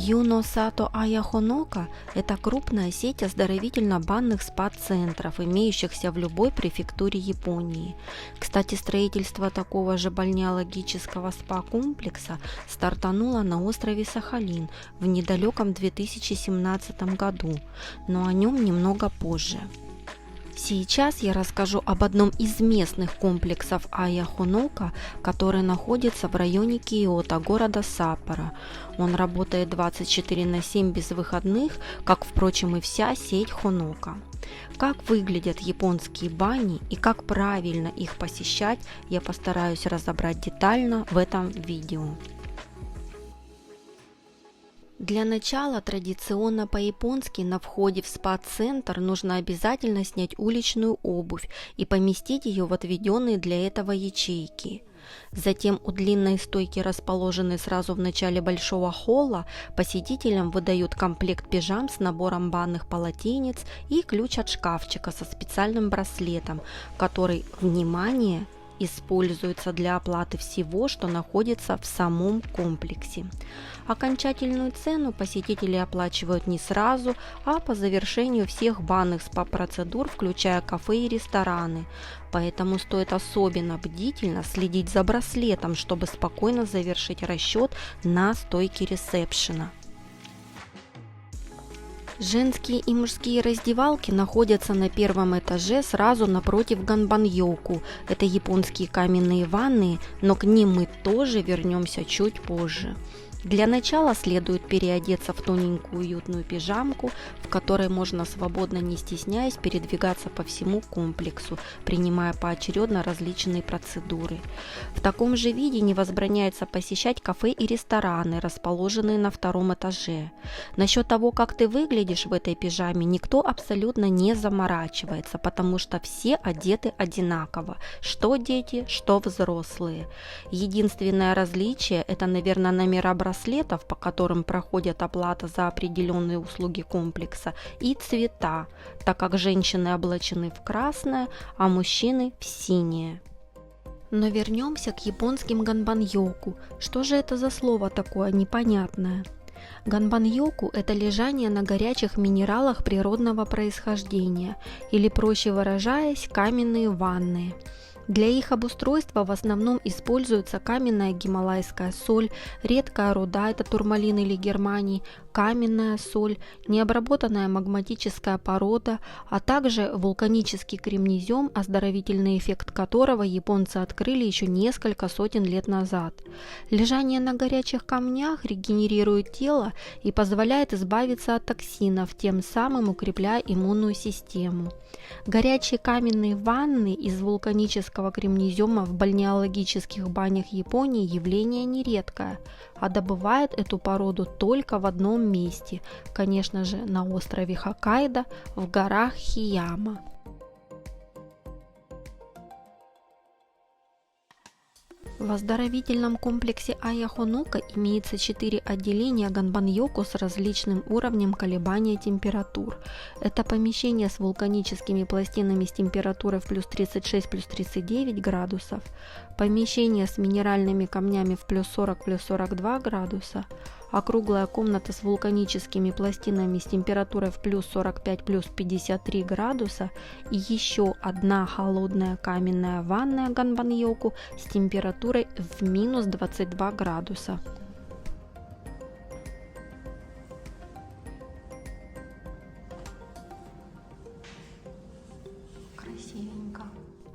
Юно Сато Ая Хонока – это крупная сеть оздоровительно-банных спа-центров, имеющихся в любой префектуре Японии. Кстати, строительство такого же бальнеологического спа-комплекса стартануло на острове Сахалин в недалеком 2017 году, но о нем немного позже. Сейчас я расскажу об одном из местных комплексов Ая Хонока, который находится в районе Киото, города Саппоро. Он работает 24/7 без выходных, как, впрочем, и вся сеть Хонока. Как выглядят японские бани и как правильно их посещать, я постараюсь разобрать детально в этом видео. Для начала традиционно по-японски на входе в спа-центр нужно обязательно снять уличную обувь и поместить ее в отведенные для этого ячейки. Затем у длинной стойки, расположенной сразу в начале большого холла, посетителям выдают комплект пижам с набором банных полотенец и ключ от шкафчика со специальным браслетом, который, внимание, используется для оплаты всего, что находится в самом комплексе. Окончательную цену посетители оплачивают не сразу, а по завершению всех банных спа-процедур, включая кафе и рестораны. Поэтому стоит особенно бдительно следить за браслетом, чтобы спокойно завершить расчет на стойке ресепшена. Женские и мужские раздевалки находятся на первом этаже сразу напротив ганбан-йоку. Это японские каменные ванны, но к ним мы тоже вернемся чуть позже. Для начала следует переодеться в тоненькую уютную пижамку, в которой можно свободно, не стесняясь, передвигаться по всему комплексу, принимая поочередно различные процедуры. В таком же виде не возбраняется посещать кафе и рестораны, расположенные на втором этаже. Насчет того, как ты выглядишь в этой пижаме, никто абсолютно не заморачивается, потому что все одеты одинаково, что дети, что взрослые. Единственное различие – это, наверное, номера браслетов, по которым проходит оплата за определенные услуги комплекса, и цвета, так как женщины облачены в красное, а мужчины в синее. Но вернемся к японским ганбан-йоку. Что же это за слово такое непонятное? Ганбан-йоку – это лежание на горячих минералах природного происхождения, или, проще выражаясь, каменные ванны. Для их обустройства в основном используется каменная гималайская соль, редкая руда – это турмалин или германий, каменная соль, необработанная магматическая порода, а также вулканический кремнезем, оздоровительный эффект которого японцы открыли еще несколько сотен лет назад. Лежание на горячих камнях регенерирует тело и позволяет избавиться от токсинов, тем самым укрепляя иммунную систему. Горячие каменные ванны из вулканического кремнезема в бальнеологических банях Японии явление нередкое, а добывают эту породу только в одном месте, конечно же, на острове Хоккайдо в горах Хияма. В оздоровительном комплексе Ая Хонока имеется 4 отделения ганбан-йоку с различным уровнем колебания температур. Это помещение с вулканическими пластинами с температурой в плюс 36, плюс 39 градусов, помещение с минеральными камнями в плюс 40, плюс 42 градуса, округлая комната с вулканическими пластинами с температурой в плюс 45, плюс 53 градуса и еще одна холодная каменная ванная ганбан-йоку с температурой в минус 22 градуса. Красивенько.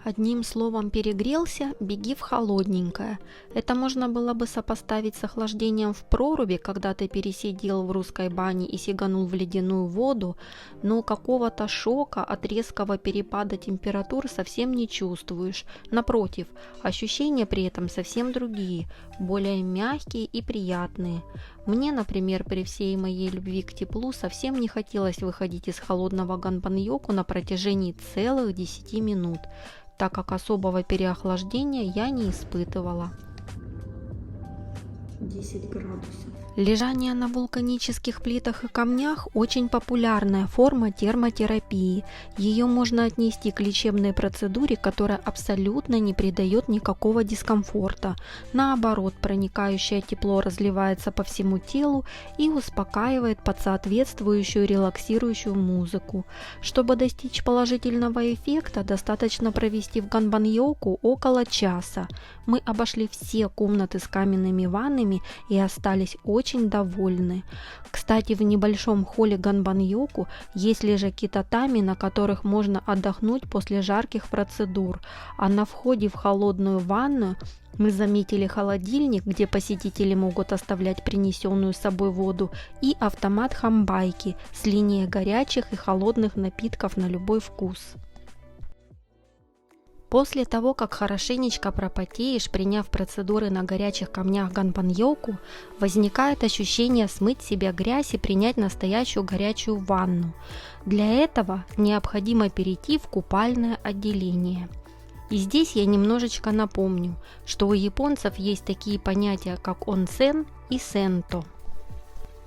Одним словом, перегрелся, беги в холодненькое. Это можно было бы сопоставить с охлаждением в проруби, когда ты пересидел в русской бане и сиганул в ледяную воду, но какого-то шока от резкого перепада температур совсем не чувствуешь. Напротив, ощущения при этом совсем другие, более мягкие и приятные. Мне, например, при всей моей любви к теплу совсем не хотелось выходить из холодного ганбан-йоку на протяжении целых 10 минут, так как особого переохлаждения я не испытывала. 10 градусов. Лежание на вулканических плитах и камнях – очень популярная форма термотерапии. Ее можно отнести к лечебной процедуре, которая абсолютно не придает никакого дискомфорта. Наоборот, проникающее тепло разливается по всему телу и успокаивает под соответствующую релаксирующую музыку. Чтобы достичь положительного эффекта, достаточно провести в ганбан-йоку около часа. Мы обошли все комнаты с каменными ваннами и остались очень довольны. Кстати, в небольшом холле ганбан-йоку есть лежаки татами, на которых можно отдохнуть после жарких процедур, а на входе в холодную ванную мы заметили холодильник, где посетители могут оставлять принесенную с собой воду, и автомат хамбайки с линией горячих и холодных напитков на любой вкус. После того, как хорошенечко пропотеешь, приняв процедуры на горячих камнях ганбан-йоку, возникает ощущение смыть с себя грязь и принять настоящую горячую ванну. Для этого необходимо перейти в купальное отделение. И здесь я немножечко напомню, что у японцев есть такие понятия, как онсен и сенто.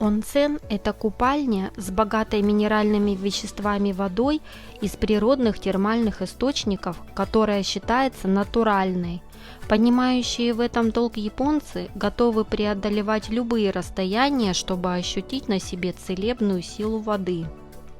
Онсен – это купальня с богатой минеральными веществами водой из природных термальных источников, которая считается натуральной. Понимающие в этом толк японцы готовы преодолевать любые расстояния, чтобы ощутить на себе целебную силу воды.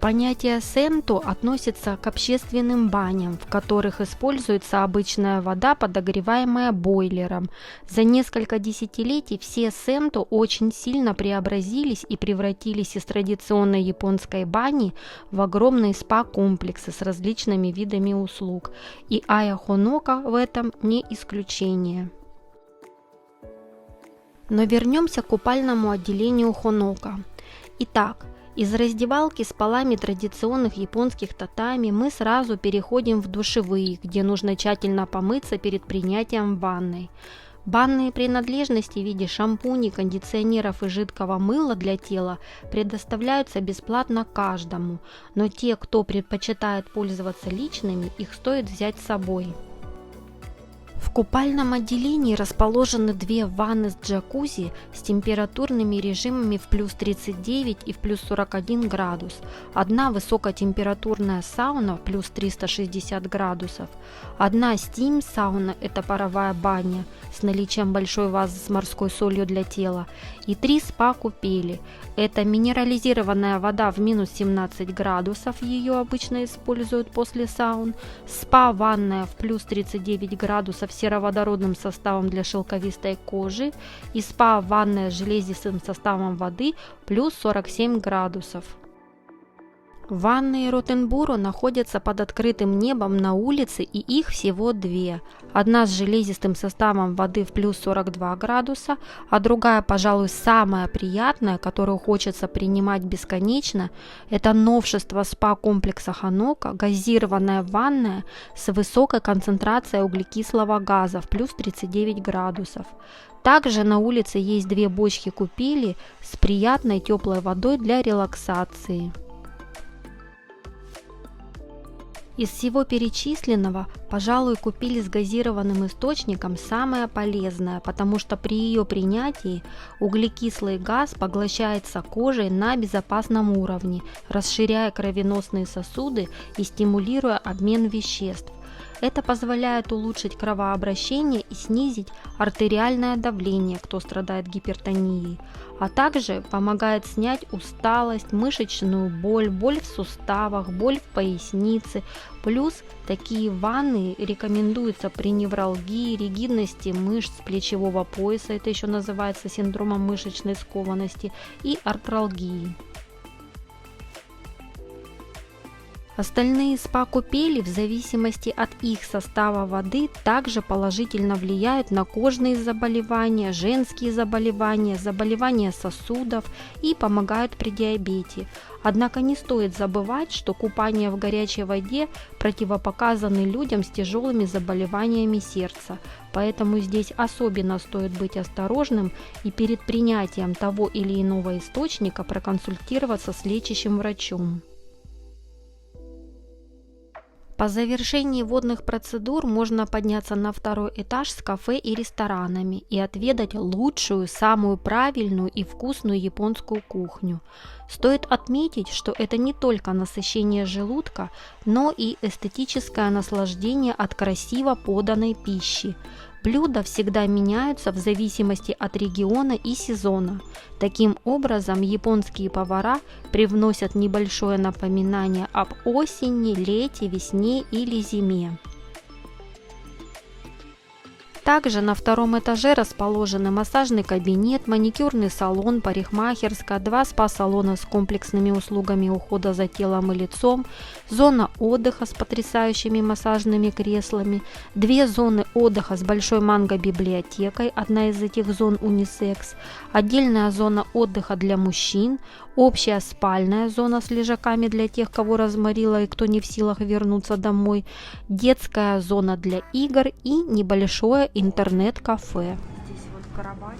Понятие сенто относится к общественным баням, в которых используется обычная вода, подогреваемая бойлером. За несколько десятилетий все сенто очень сильно преобразились и превратились из традиционной японской бани в огромные спа-комплексы с различными видами услуг. И Ая Хонока в этом не исключение. Но вернемся к купальному отделению Хонока. Итак, из раздевалки с полами традиционных японских татами мы сразу переходим в душевые, где нужно тщательно помыться перед принятием ванной. Банные принадлежности в виде шампуней, кондиционеров и жидкого мыла для тела предоставляются бесплатно каждому, но те, кто предпочитает пользоваться личными, их стоит взять с собой. В купальном отделении расположены две ванны с джакузи с температурными режимами в плюс 39 и в плюс 41 градус, одна высокотемпературная сауна в плюс 360 градусов, одна стим-сауна – это паровая баня с наличием большой вазы с морской солью для тела, и 3 спа-купели – это минерализированная вода в минус 17 градусов, ее обычно используют после саун, спа-ванная в плюс 39 градусов с сероводородным составом для шелковистой кожи и спа-ванная с железистым составом воды плюс 47 градусов. Ванны Ротенбуро находятся под открытым небом на улице, и их всего две. Одна с железистым составом воды в плюс 42 градуса, а другая, пожалуй, самая приятная, которую хочется принимать бесконечно, это новшество спа-комплекса Хонока, газированная ванная с высокой концентрацией углекислого газа в плюс 39 градусов. Также на улице есть две бочки купели с приятной теплой водой для релаксации. Из всего перечисленного, пожалуй, купели с газированным источником самое полезное, потому что при ее принятии углекислый газ поглощается кожей на безопасном уровне, расширяя кровеносные сосуды и стимулируя обмен веществ. Это позволяет улучшить кровообращение и снизить артериальное давление, кто страдает гипертонией, а также помогает снять усталость, мышечную боль, боль в суставах, боль в пояснице. Плюс такие ванны рекомендуются при невралгии, ригидности мышц плечевого пояса, это еще называется синдромом мышечной скованности, и артралгии. Остальные спа-купели в зависимости от их состава воды также положительно влияют на кожные заболевания, женские заболевания, заболевания сосудов и помогают при диабете. Однако не стоит забывать, что купание в горячей воде противопоказаны людям с тяжелыми заболеваниями сердца, поэтому здесь особенно стоит быть осторожным и перед принятием того или иного источника проконсультироваться с лечащим врачом. По завершении водных процедур можно подняться на второй этаж с кафе и ресторанами и отведать лучшую, самую правильную и вкусную японскую кухню. Стоит отметить, что это не только насыщение желудка, но и эстетическое наслаждение от красиво поданной пищи. Блюда всегда меняются в зависимости от региона и сезона. Таким образом, японские повара привносят небольшое напоминание об осени, лете, весне или зиме. Также на втором этаже расположены массажный кабинет, маникюрный салон, парикмахерская, 2 спа-салона с комплексными услугами ухода за телом и лицом, зона отдыха с потрясающими массажными креслами, 2 зоны отдыха с большой манго-библиотекой, одна из этих зон унисекс, отдельная зона отдыха для мужчин, общая спальная зона с лежаками для тех, кого разморило и кто не в силах вернуться домой, детская зона для игр и небольшое интернет-кафе. Здесь вот кровати.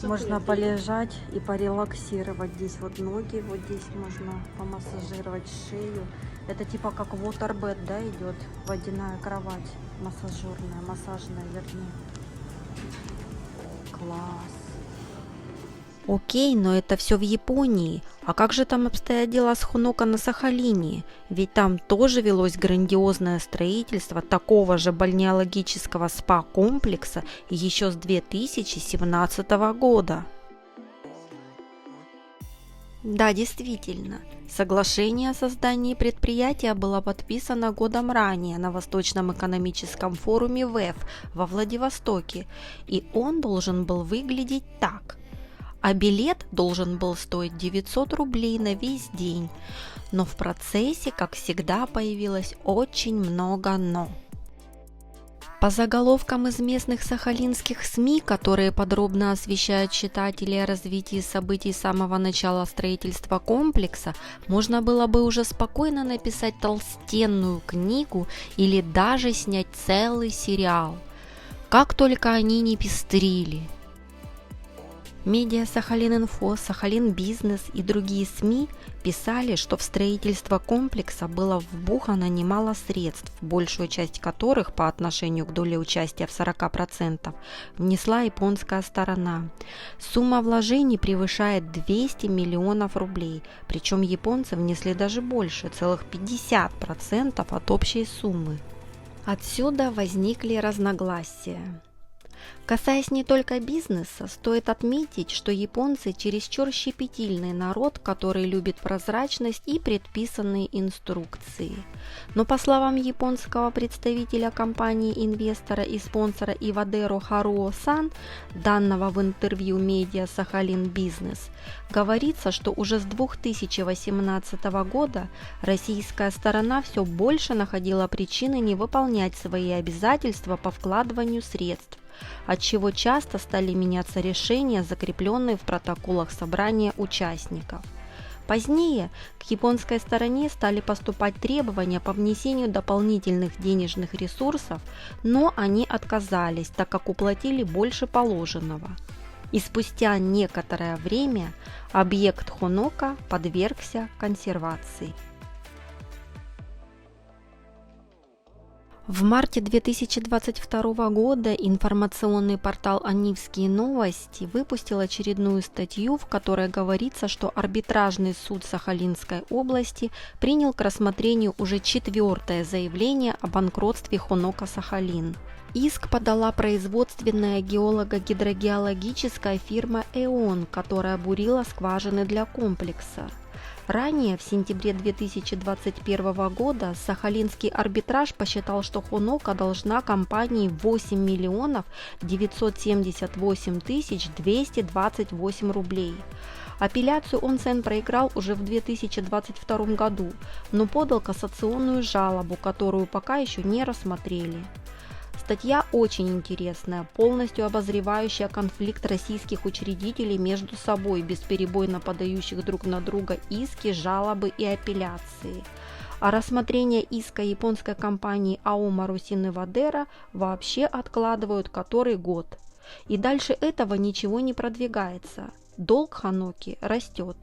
Можно полежать и порелаксировать. Здесь вот ноги, вот здесь можно помассажировать шею. Это типа как waterbed, да, идет водяная кровать, массажерная, массажная, вернее. Класс. Окей, но это все в Японии. А как же там обстоят дела с Хонока на Сахалине? Ведь там тоже велось грандиозное строительство такого же бальнеологического спа-комплекса еще с 2017 года. Да, действительно, соглашение о создании предприятия было подписано годом ранее на Восточном экономическом форуме ВЭФ во Владивостоке, и он должен был выглядеть так. А билет должен был стоить 900 рублей на весь день. Но в процессе, как всегда, появилось очень много «но». По заголовкам из местных сахалинских СМИ, которые подробно освещают читателей о развитии событий с самого начала строительства комплекса, можно было бы уже спокойно написать толстенную книгу или даже снять целый сериал. Как только они не пестрили. Медиа Сахалин-Инфо, Сахалин-Бизнес и другие СМИ писали, что в строительство комплекса было вбухано немало средств, большую часть которых по отношению к доле участия в 40% внесла японская сторона. Сумма вложений превышает 200 миллионов рублей, причем японцы внесли даже больше, целых 50% от общей суммы. Отсюда возникли разногласия. Касаясь не только бизнеса, стоит отметить, что японцы чересчур щепетильный народ, который любит прозрачность и предписанные инструкции. Но по словам японского представителя компании-инвестора и спонсора Ивадеро Харуо-сан, данного в интервью медиа Сахалин Бизнес, говорится, что уже с 2018 года российская сторона все больше находила причины не выполнять свои обязательства по вкладыванию средств, отчего часто стали меняться решения, закрепленные в протоколах собрания участников. Позднее к японской стороне стали поступать требования по внесению дополнительных денежных ресурсов, но они отказались, так как уплатили больше положенного. И спустя некоторое время объект Хонока подвергся консервации. В марте 2022 года информационный портал «Анивские новости» выпустил очередную статью, в которой говорится, что арбитражный суд Сахалинской области принял к рассмотрению уже 4-е заявление о банкротстве Хонока Сахалин. Иск подала производственная геолого-гидрогеологическая фирма «ЭОН», которая бурила скважины для комплекса. Ранее, в сентябре 2021 года, Сахалинский арбитраж посчитал, что Хонока должна компании 8 миллионов 978 тысяч 228 рублей. Апелляцию Онсен проиграл уже в 2022 году, но подал кассационную жалобу, которую пока еще не рассмотрели. Статья очень интересная, полностью обозревающая конфликт российских учредителей между собой, бесперебойно подающих друг на друга иски, жалобы и апелляции. А рассмотрение иска японской компании АО Марусин Ивадеро вообще откладывают который год. И дальше этого ничего не продвигается. Долг Ханоки растет.